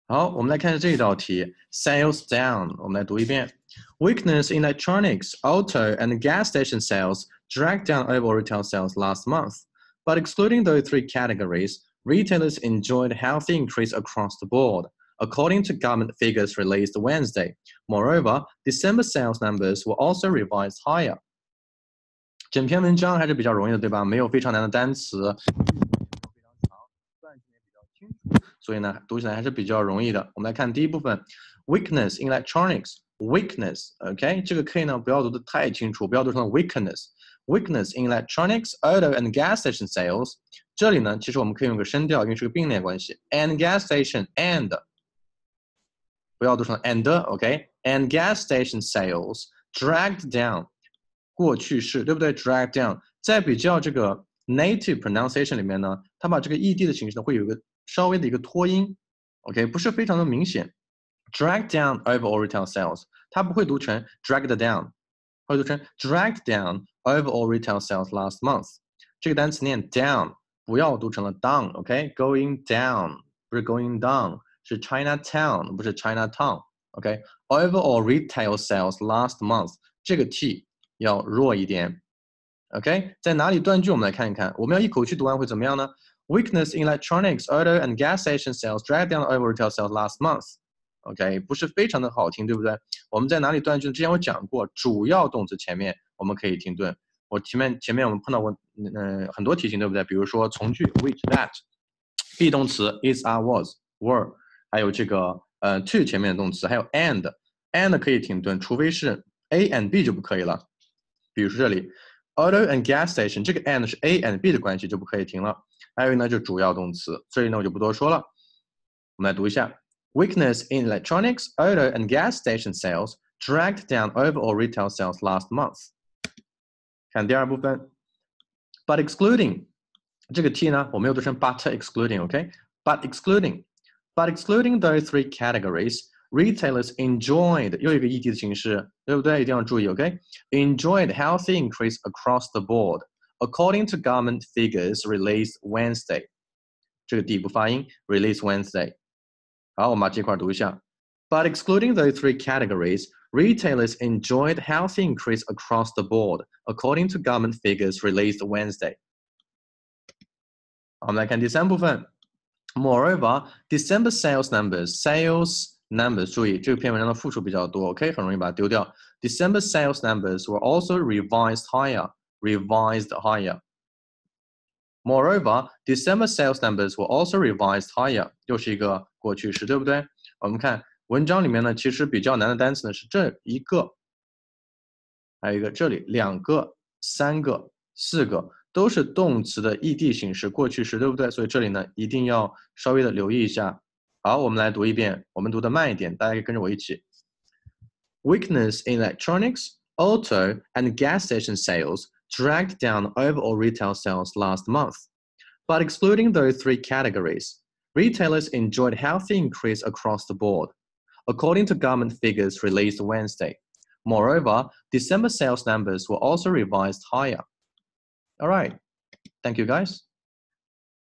好，我们来看这一道题，Sales down，我们来读一遍。Weakness in electronics, auto, and gas station sales dragged down overall retail sales last month. But excluding those three categories, retailers enjoyed a healthy increase across the board, according to government figures released Wednesday. Moreover, December sales numbers were also revised higher. 整篇文章还是比较容易的，对吧？没有非常难的单词。所以呢，读起来还是比较容易的。我们来看第一部分 ，weakness in electronics，weakness，OK，、这个 K 呢不要读得太清楚，不要读成 weakness。weakness in electronics, auto and gas station sales。这里呢，其实我们可以用个声调，因为是个并列关系 ，and gas station and，不要读成 and，OK，and gas station sales dragged down，过去式对不对 ？drag down， 在比较这个 native pronunciation 里面呢，它把这个 ed 的形式呢会有一个稍微的一个拖音 ，OK， 不是非常的明显。drag down overall retail sales， 它不会读成 dragged down， 会读成 dragged down overall retail sales last month。这个单词念 down， 不要读成了 down，OK，going down 不是 going down， 是 Chinatown 不是 Chinatown，OK，overall retail sales last month， 这个 t 要弱一点。OK， 在哪里断句？我们来看一看。我们要一口气读完会怎么样呢？ Weakness in electronics, auto, and gas station sales dragged down overall retail sales last month. OK， 不是非常的好听，对不对？我们在哪里断句？之前我讲过，主要动词前面我们可以停顿。我前面我们碰到过很多题型，对不对？比如说从句 which that，be 动词 is are was were， 还有这个to 前面的动词，还有 and 可以停顿，除非是 A and B 就不可以了。比如说这里 auto and gas station， 这个 and 是 A and B 的关系，就不可以停了。还有呢，就主要动词，这里呢我就不多说了。我们来读一下 ：Weakness in electronics, auto, and gas station sales dragged down overall retail sales last month。看第二部分 ，but excluding 这个 t 呢，我没有读成 but excluding，OK？But excluding those three categories。Retailers enjoyed 又一个 ed 的形式，对不对？一定要注意 ，OK？Enjoyed healthy increase across the board, according to government figures released Wednesday。这个 d 不发音 ，release Wednesday。好，我们把这块读一下。But excluding those three categories, retailers enjoyed healthy increase across the board, according to government figures released Wednesday。好，我们来看第三部分。Moreover, December sales numbers，注意这篇文章的复数比较多 ，OK， 很容易把它丢掉。December sales numbers were also revised higher。Moreover, December sales numbers were also revised higher， 又是一个过去式，对不对？我们看文章里面呢，其实比较难的单词呢是这一个，还有一个这里两个、三个、四个。都是动词的 ed 形式，过去式，对不对？所以这里呢，一定要稍微的留意一下。好，我们来读一遍，我们读的慢一点，大家可以跟着我一起。Weakness in electronics, auto, and gas station sales dragged down overall retail sales last month. But excluding those three categories, retailers enjoyed healthy increase across the board, according to government figures released Wednesday. Moreover, December sales numbers were also revised higher. All right. Thank you, guys.